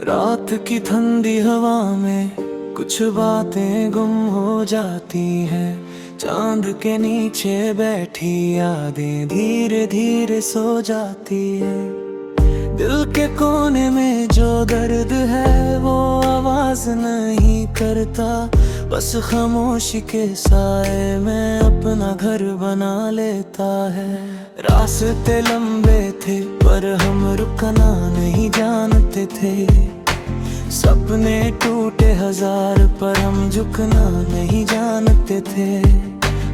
रात की ठंडी हवा में कुछ बातें गुम हो जाती हैं। चांद के नीचे बैठी यादें धीरे धीरे सो जाती है। दिल के कोने में जो दर्द है वो आवाज नहीं करता, बस खामोशी के साए में अपना घर बना लेता है। रास्ते लंबे थे पर हम रुकना नहीं जानते थे। सपने टूटे हजार पर हम झुकना नहीं जानते थे।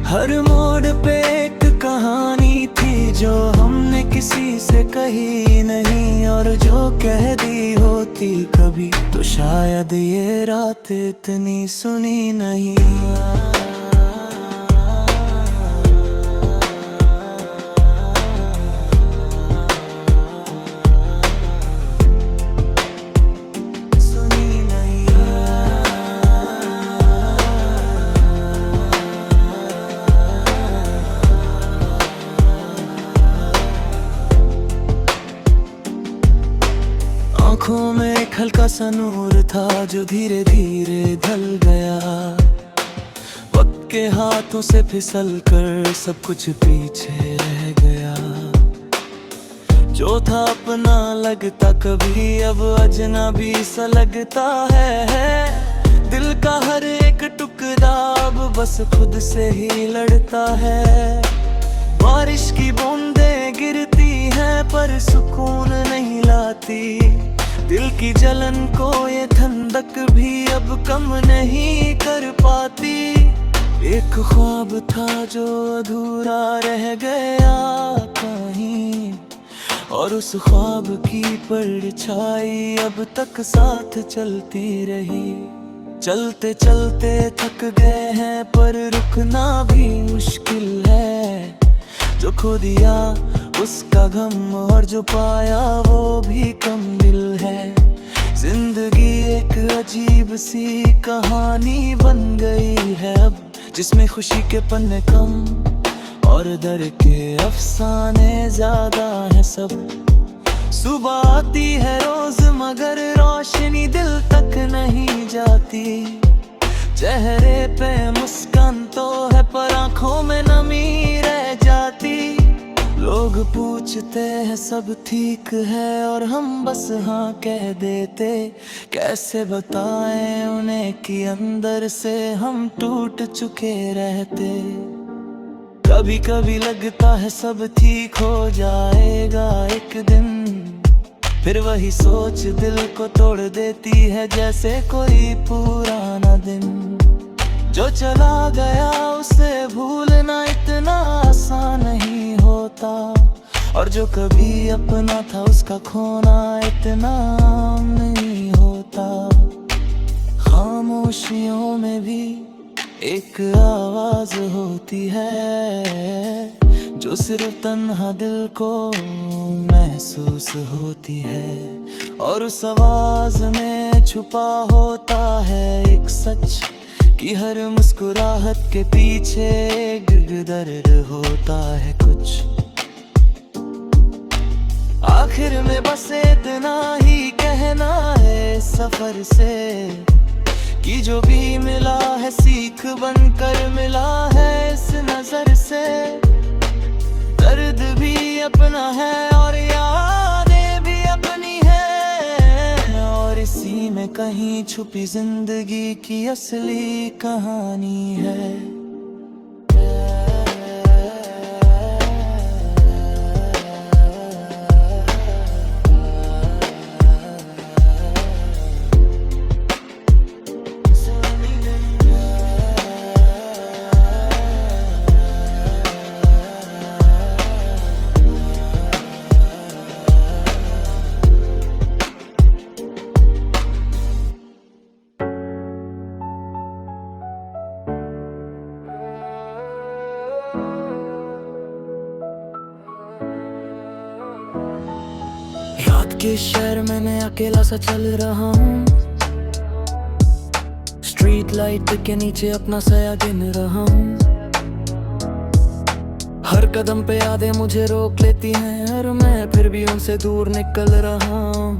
हर मोड़ पे एक कहानी थी जो हमने किसी से कही नहीं, और जो कह दी होती कभी तो शायद ये रात इतनी सुनी नहीं। आँखों में एक हल्का सा नूर था जो धीरे धीरे ढल गया। वक्त के हाथों से फिसल कर सब कुछ पीछे रह गया। जो था अपना लगता कभी अब अजनबी सा लगता है। दिल का हर एक टुकड़ा अब बस खुद से ही लड़ता है। बारिश की बूंदें गिरती हैं पर सुकून नहीं लाती। दिल की जलन को ये ठंडक भी अब कम नहीं कर पाती। एक ख्वाब था जो अधूरा रह गया कहीं, और उस ख्वाब की परछाई अब तक साथ चलती रही। चलते चलते थक गए हैं पर रुकना भी मुश्किल है। जो खो दिया उसका गम और जो पाया वो भी कम दिल है। जिंदगी एक अजीब सी कहानी बन गई है अब, जिसमें खुशी के पन्ने कम और दर्द के अफसाने ज्यादा है सब। सुबह आती है रोज मगर रोशनी दिल तक नहीं जाती। चेहरे पे मुस्कान तो है पर आंखों में नमी रह जाती। लोग पूछते हैं सब ठीक है और हम बस हाँ कह देते। कैसे बताएं उन्हें कि अंदर से हम टूट चुके रहते। कभी कभी लगता है सब ठीक हो जाएगा एक दिन, फिर वही सोच दिल को तोड़ देती है जैसे कोई पुराना दिन। जो चला गया उसे भूलना इतना आसान नहीं होता, और जो कभी अपना था उसका खोना इतना आम नहीं होता। खामोशियों में भी एक आवाज होती है जो सिर्फ तन्हा दिल को महसूस होती है, और उस आवाज में छुपा होता है एक सच कि हर मुस्कुराहट के पीछे दर्द होता है कुछ। आखिर में बस इतना ही कहना है सफर से कि जो भी मिला है सीख बनकर मिला है इस नजर से। दर्द भी अपना है और यादें भी अपनी है, और इसी में कहीं छुपी जिंदगी की असली कहानी है। रात के शहर में मैं अकेला सा चल रहा हूँ। स्ट्रीट लाइट के नीचे अपना साया गिन रहा हूँ। हर कदम पे यादें मुझे रोक लेती हैं और मैं फिर भी उनसे दूर निकल रहा हूँ।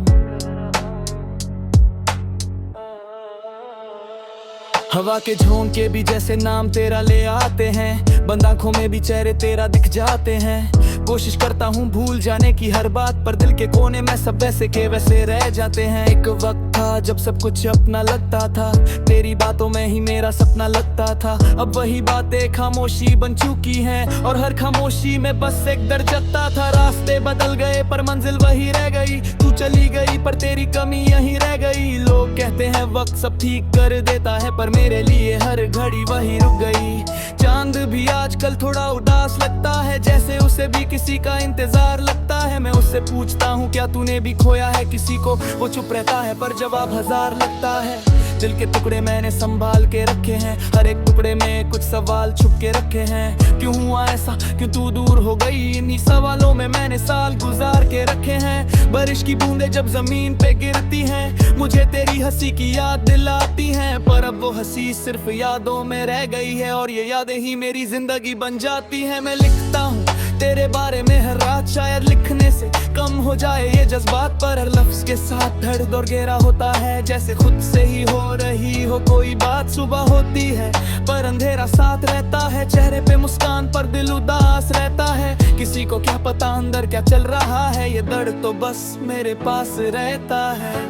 हवा के झोंके भी जैसे नाम तेरा ले आते हैं, बंद आंखों में भी चेहरे तेरा दिख जाते हैं। कोशिश करता हूँ भूल जाने की हर बात, पर दिल के कोने में सब वैसे के वैसे रह जाते हैं। एक वक्त था जब सब कुछ अपना लगता था, तेरी बातों में ही मेरा सपना लगता था। अब वही बातें खामोशी बन चुकी हैं, और हर खामोशी में बस एक दर्द जगता था। रास्ते बदल गए पर मंजिल वही रह गई, तू चली गई पर तेरी कमी यहीं रह गई। लोग कहते हैं वक्त सब ठीक कर देता है, पर मेरे लिए हर घड़ी वही रुक गई। चांद भी आजकल थोड़ा उदास लगता है, जैसे उसे भी किसी का इंतजार लगता है। मैं उससे पूछता हूँ क्या तूने भी खोया है किसी को, वो चुप रहता है पर जवाब हजार लगता है। दिल के टुकड़े मैंने संभाल के रखे हैं, हर एक टुकड़े में कुछ सवाल छुप के रखे हैं। क्यों हुआ ऐसा, क्यों तू दूर हो गई, इन्हीं सवालों में मैंने साल गुजार के रखे हैं। बारिश की बूंदें जब जमीन पे गिरती हैं, मुझे तेरी हंसी की याद दिलाती हैं। पर अब वो हंसी सिर्फ यादों में रह गई है, और ये यादें ही मेरी जिंदगी बन जाती हैं। मैं लिखता हूँ तेरे बारे में हर रात, शायद लिखने से कम हो जाए ये जज्बात, पर हर लफ्ज के साथ दर्द और गहरा होता है, जैसे खुद से ही हो रही हो कोई बात। सुबह होती है पर अंधेरा साथ रहता है, चेहरे पे मुस्कान पर दिल उदास रहता है। किसी को क्या पता अंदर क्या चल रहा है, ये दर्द तो बस मेरे पास रहता है।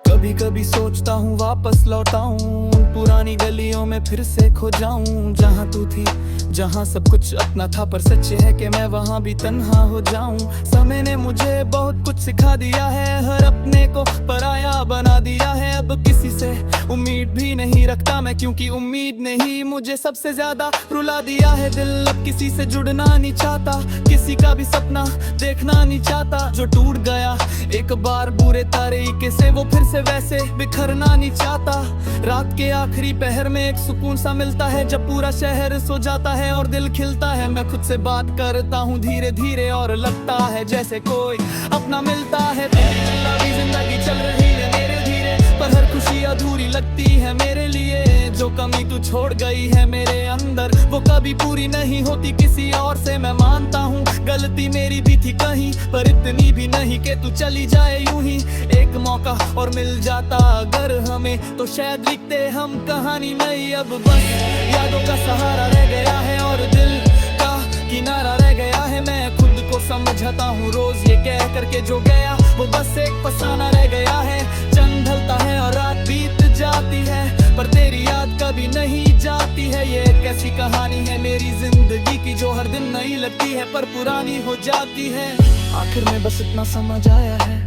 कभी कभी सोचता हूँ वापस लौटाऊं, पुरानी गलियों में फिर से खो जाऊं। जहाँ तू थी, जहाँ सब कुछ अपना था, पर सच है कि मैं वहाँ भी तन्हा हो जाऊं। समय ने मुझे बहुत कुछ सिखा दिया है, हर अपने को पराया बना दिया है। अब किसी से उम्मीद भी नहीं रखता मैं, क्योंकि उम्मीद ने ही मुझे सबसे ज्यादा रुला दिया है। दिल अब किसी से जुड़ना नहीं चाहता, किसी का भी सपना देखना नहीं चाहता। जो टूट गया एक बार बुरे तरीके से, वो फिर से वैसे बिखरना नहीं चाहता। रात के आखिरी पहर में एक सुकून सा मिलता है, जब पूरा शहर सो जाता है और दिल खिलता है। मैं खुद से बात करता हूँ धीरे धीरे, और लगता है जैसे कोई अपना मिलता है। तेरी जिंदगी चल रही है मेरे धीरे, पर हर खुशी अधूरी लगती है मेरे लिए। जो कमी तू छोड़ गई है मेरे अंदर, वो कभी पूरी नहीं होती किसी और से। मैं मानता हूँ गलती मेरी भी थी कहीं, पर इतनी भी नहीं कि तू चली जाए यूं ही। एक मौका और मिल जाता अगर हमें, तो शायद लिखते हम कहानी नई। अब बस यादों का सहारा रह गया है, और दिल का किनारा रह गया है। मैं खुद को समझाता हूँ रोज ये कह करके जो गया, वो बस एक फसाना रह गया है। चंद ढलता है और रात बीत जाती है, पर तेरी याद कभी नहीं जाती है। ये एक ऐसी कहानी है मेरी जिंदगी की, जो हर दिन नई लगती है पर पुरानी हो जाती है। आखिर में बस इतना समझ आया है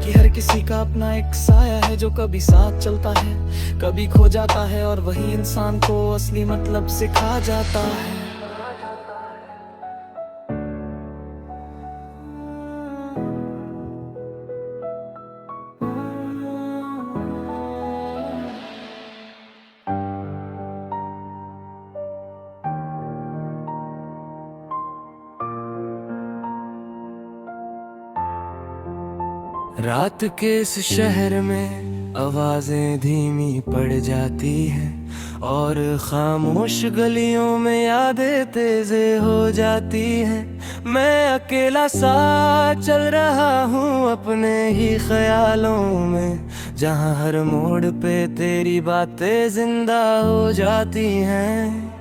कि हर किसी का अपना एक साया है, जो कभी साथ चलता है कभी खो जाता है, और वही इंसान को असली मतलब सिखा जाता है। रात के इस शहर में आवाजें धीमी पड़ जाती हैं, और खामोश गलियों में यादें तेज़े हो जाती हैं। मैं अकेला सा चल रहा हूँ अपने ही ख्यालों में, जहाँ हर मोड़ पे तेरी बातें जिंदा हो जाती हैं।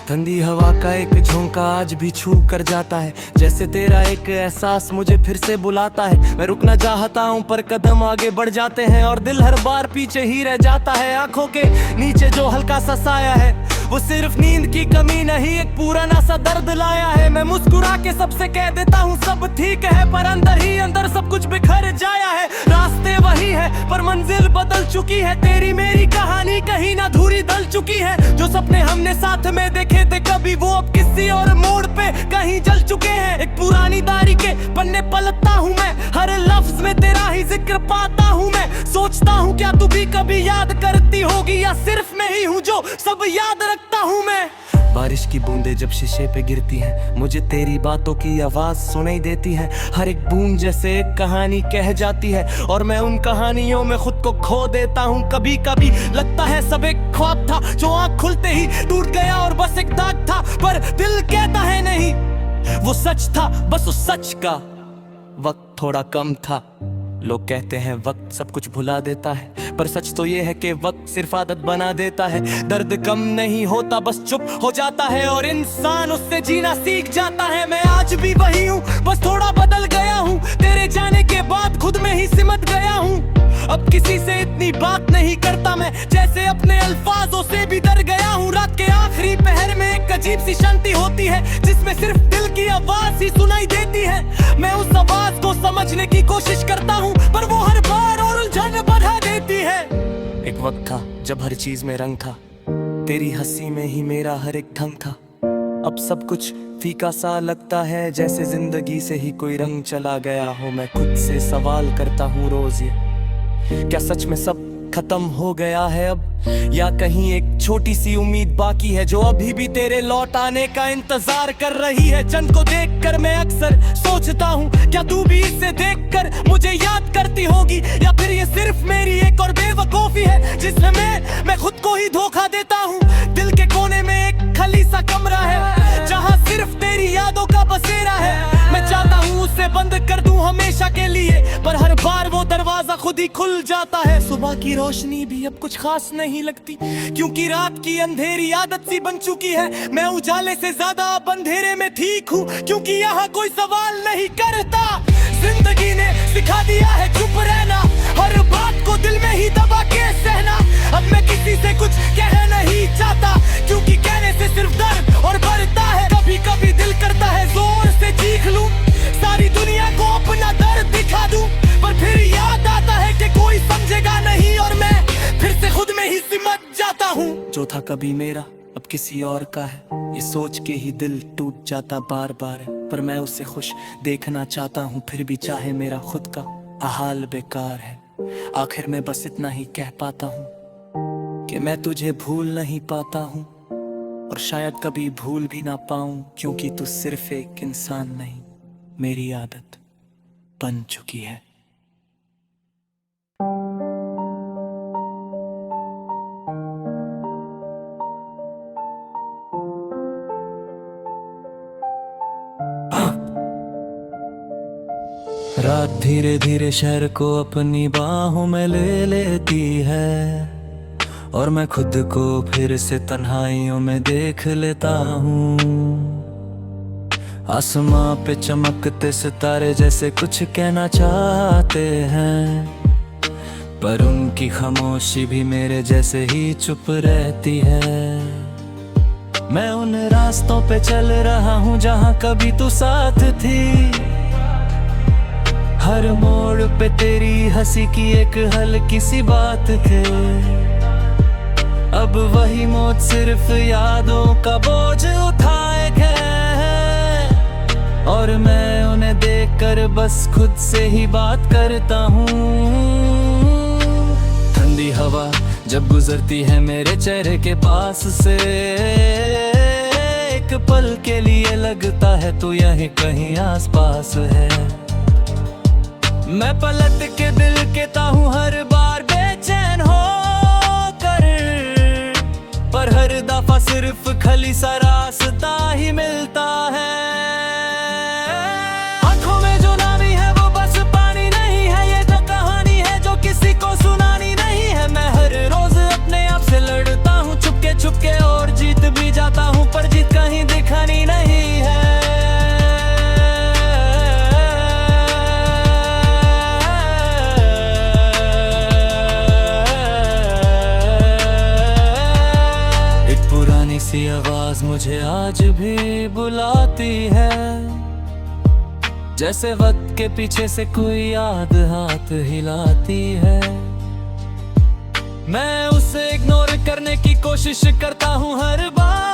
ठंडी हवा का एक झोंका आज भी छू कर जाता है, जैसे तेरा एक एहसास मुझे फिर से बुलाता है। मैं रुकना चाहता हूँ पर कदम आगे बढ़ जाते हैं, और दिल हर बार पीछे ही रह जाता है। आंखों के नीचे जो हल्का सा साया है, वो सिर्फ नींद की कमी नहीं, एक पुराना सा दर्द लाया है। मैं मुस्कुरा के सबसे कह देता हूँ सब ठीक है, पर अंदर ही अंदर सब कुछ बिखर जाया है। रास्ते वही है पर मंजिल बदल चुकी है, तेरी मेरी कहानी कहीं ना अधूरी डल चुकी है। जो सपने हमने साथ में देखे थे कभी, वो अब किसी और मोड़ पे कहीं जल चुके हैं। एक पुरानी दारी के पन्ने पलटता हूँ मैं, हर लफ्ज में तेरा ही जिक्र पाता हूँ मैं। सोचता हूँ क्या तू भी कभी याद करती होगी, या सिर्फ मैं ही हूँ जो सब याद रखता हूँ मैं। बारिश की बूंदें जब शीशे पे गिरती हैं, मुझे तेरी बातों की आवाज सुनाई देती है। हर एक बूंद जैसे एक कहानी कह जाती है, और मैं उन कहानियों में खुद को खो देता हूँ। कभी कभी लगता है सब एक ख्वाब था, जो आँख खुलते ही टूट गया और बस एक दाग था। पर दिल कहता है नहीं, वो सच था, बस उस सच का वक्त थोड़ा कम था। लोग कहते हैं वक्त सब कुछ भुला देता है, पर सच तो ये है कि वक्त सिर्फ आदत बना देता है। दर्द कम नहीं होता, बस चुप हो जाता है और इंसान उससे जीना सीख जाता है। मैं आज भी वही हूँ, बस थोड़ा बदल गया हूँ। तेरे जाने के बाद खुद में ही सिमट गया हूँ। अब किसी से इतनी बात नहीं करता मैं, जैसे अपने अल्फाजों से भी डर गया हूँ। रात के आखिरी पहर में एक अजीब सी शांति होती है, जिसमें सिर्फ दिल की आवाज ही सुनाई देती है। मैं उस आवाज को समझने की कोशिश करता हूँ, पर वो हर बार और उलझन बढ़ा देती है। एक वक्त था जब हर चीज में रंग था, तेरी हंसी में ही मेरा हर एक ढंग था। अब सब कुछ फीका सा लगता है, जैसे जिंदगी से ही कोई रंग चला गया हो। मैं खुद से सवाल करता हूँ रोज, ये क्या सच में सब खत्म हो गया है अब, या कहीं एक छोटी सी उम्मीद बाकी है जो अभी भी तेरे लौट आने का इंतजार कर रही है। चंद को देखकर मैं अक्सर सोचता हूँ, क्या तू भी इसे देखकर मुझे याद करती होगी, या फिर ये सिर्फ मेरी एक और बेवकूफी है जिसमें मैं खुद को ही धोखा देता हूँ। दिल के कोने में एक खाली सा कमरा है, जहाँ सिर्फ तेरी यादों का बसेरा है। मैं चाहता हूँ उसे बंद कर दूं हमेशा के लिए, पर हर बार वो दरवाजा खुद ही खुल जाता है। सुबह की रोशनी भी अब कुछ खास नहीं लगती, क्योंकि रात की अंधेरी आदत सी बन चुकी है। मैं उजाले से ज्यादा अब अंधेरे में ठीक हूँ, क्योंकि यहाँ कोई सवाल नहीं करता। जिंदगी ने सिखा दिया है चुप रहना, हर बात को दिल में ही दबा के सहना। अब मैं किसी से कुछ कह नहीं चाहता, क्योंकि कहने से सिर्फ दर्द और बढ़ता है। कभी कभी दिल करता है जोर से चीख लूं, सारी दुनिया को अपना दर्द दिखा दूं, पर फिर याद आता है कि कोई समझेगा नहीं और मैं फिर से खुद में ही सिमट जाता हूँ। जो था कभी मेरा अब किसी और का है, ये सोच के ही दिल टूट जाता बार बार। पर मैं उसे खुश देखना चाहता हूँ, फिर भी चाहे मेरा खुद का हाल बेकार है। आखिर में बस इतना ही कह पाता हूँ कि मैं तुझे भूल नहीं पाता हूँ, और शायद कभी भूल भी ना पाऊं, क्योंकि तू सिर्फ एक इंसान नहीं, मेरी आदत बन चुकी है। रात धीरे धीरे शहर को अपनी बाहों में ले लेती है, और मैं खुद को फिर से तन्हाइयों में देख लेता हूँ। आसमां पे चमकते सितारे जैसे कुछ कहना चाहते हैं, पर उनकी खामोशी भी मेरे जैसे ही चुप रहती है। मैं उन रास्तों पे चल रहा हूँ जहाँ कभी तू साथ थी, हर मोड़ पे तेरी हंसी की एक हल्की सी बात थे। अब वही मौत सिर्फ यादों का बोझ उठाए गए, और मैं उन्हें देखकर बस खुद से ही बात करता हूँ। ठंडी हवा जब गुजरती है मेरे चेहरे के पास से, एक पल के लिए लगता है तू यहीं कहीं आसपास है। मैं पलट के दिल कहता हूँ हर बार बेचैन हो कर, पर हर दफा सिर्फ खाली सा रास्ता ही मिलता है। आंखों में जो नामी है वो बस पानी नहीं है, ये तो कहानी है जो किसी को सुनानी नहीं है। मैं हर रोज अपने आप से लड़ता हूँ चुपके और जीत भी जाता हूँ, पर जीत कहीं दिखानी नहीं है। सी आवाज मुझे आज भी बुलाती है, जैसे वक्त के पीछे से कोई याद हाथ हिलाती है। मैं उसे इग्नोर करने की कोशिश करता हूँ हर बार,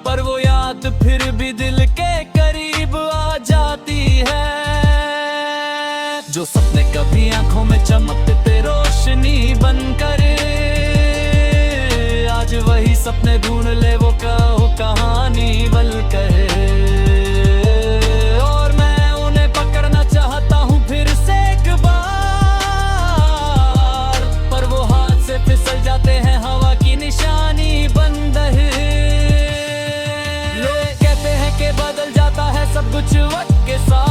पर वो याद फिर भी दिल के करीब आ जाती है। जो सपने कभी आंखों में चमकते रोशनी बनकर, आज वही सपने ढूंढ ले वो कहानी बनकर। और मैं उन्हें पकड़ना चाहता हूँ फिर से एक बार, पर वो हाथ से फिसल जाते हैं हवा की निशानी बन रहे। लोग कहते हैं कि बदल जाता है सब कुछ वक्त के साथ,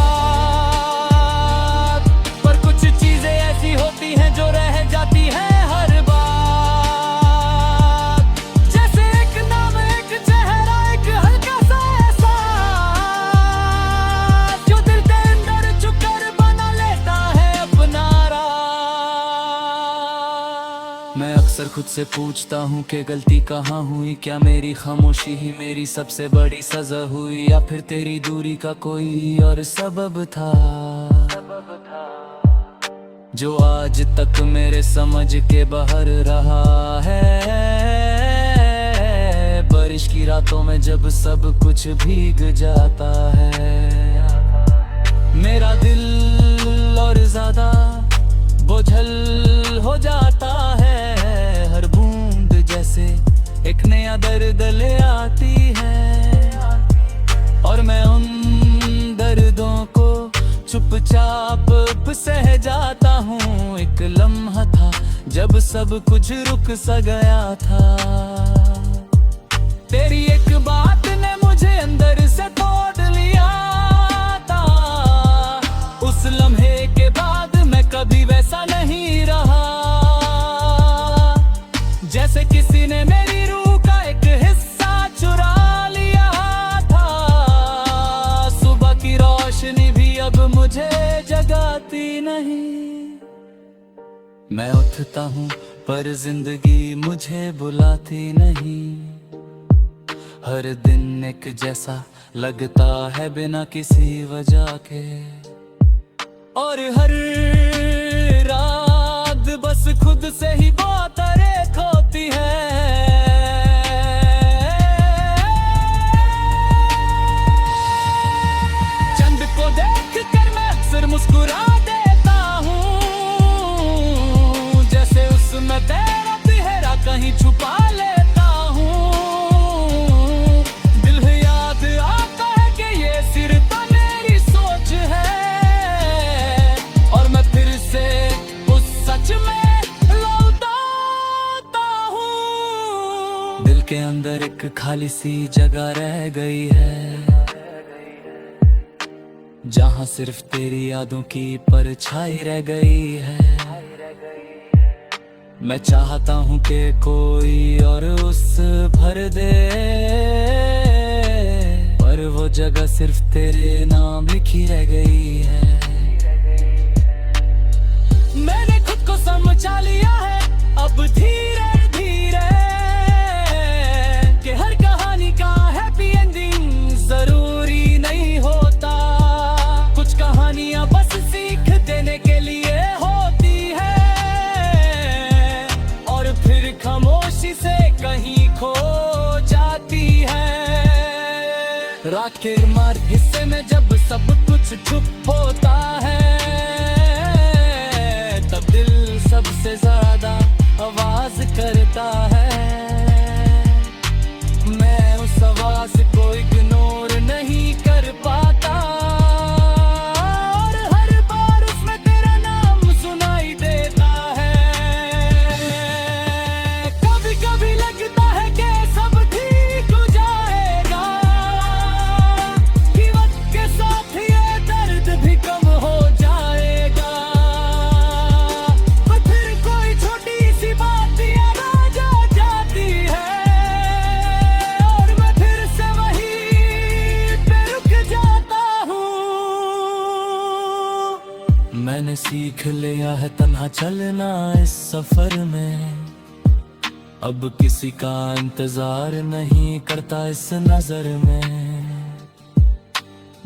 पर खुद से पूछता हूँ कि गलती कहाँ हुई। क्या मेरी खामोशी ही मेरी सबसे बड़ी सजा हुई, या फिर तेरी दूरी का कोई और सबब था जो आज तक मेरे समझ के बाहर रहा है। बारिश की रातों में जब सब कुछ भीग जाता है, मेरा दिल और ज्यादा बोझल हो जाता है। हर बूंद जैसे एक नया दर्द ले आती है, और मैं उन दर्दों को चुपचाप सह जाता हूँ। एक लम्हा था जब सब कुछ रुक सा गया था, तेरी एक बात ने मुझे अंदर से तोड़ लिया था। उस लम्हे के बाद मैं कभी वैसा नहीं रहा, जैसे किसी ने मेरी रूह का एक हिस्सा चुरा लिया था। सुबह की रोशनी भी अब मुझे जगाती नहीं। मैं उठता हूँ पर जिंदगी मुझे बुलाती नहीं। हर दिन एक जैसा लगता है बिना किसी वजह के, और हर रात बस खुद से ही बहुत रेख होती है। चंद को देख कर मैं अक्सर मुस्कुरा देता हूँ, जैसे उसमें तेरा चेहरा कहीं छुपा लेता हूँ। दिल याद आता है कि ये सिर्फ तो मेरी सोच है, और मैं फिर से उस सच में लौटाता हूँ। दिल के अंदर एक खाली सी जगह रह गई है, जहाँ सिर्फ तेरी यादों की परछाई रह गई है। मैं चाहता हूँ कि कोई और उस भर दे, पर वो जगह सिर्फ तेरे नाम लिखी रह गई है। मैंने खुद को समझा लिया है अब धीरे धीरे, कि हर कहानी का हैप्पी एंडिंग जरूरी नहीं होता। कुछ कहानियां बस सीख देने के लिए होती है, और फिर खामोशी से कहीं खो जाती है। रात के मार्ग हिस्से में जब सब कुछ चुप होता है, तब दिल सबसे ज्यादा आवाज करता है। मैं उस आवाज को इग्नोर नहीं कर पाता, और हर बार उसमें तेरा नाम सुनाई देता है। कभी कभी लगता है कि सब ठीक हो जाएगा, कि वक्त के साथ ये दर्द भी कम हो जाएगा। पर फिर कोई छोटी सी बात याद आ जाती है, और मैं फिर से वहीं पे रुक जाता हूँ। मैंने सीख लिया है तन्हा चलना इस सफर में, अब किसी का इंतजार नहीं करता इस नजर में।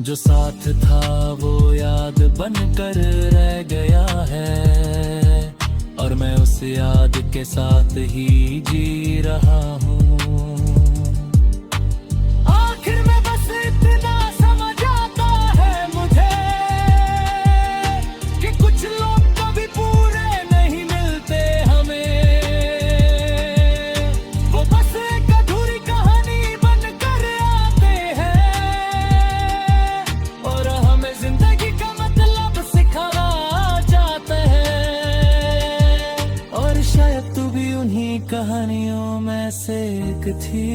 जो साथ था वो याद बनकर रह गया है, और मैं उस याद के साथ ही जी रहा हूँ। आखिर में बस इतना समझ आता है मुझे, कि कुछ लोग कभी पूरे नहीं मिलते हमें। वो बस एक अधूरी कहानी बनकर आते हैं, और हमें जिंदगी का मतलब सिखाना चाहते हैं। और शायद तू भी उन्हीं कहानियों में से एक थी,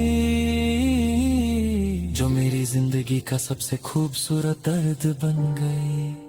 जो मेरी जिंदगी का सबसे खूबसूरत दर्द बन गई।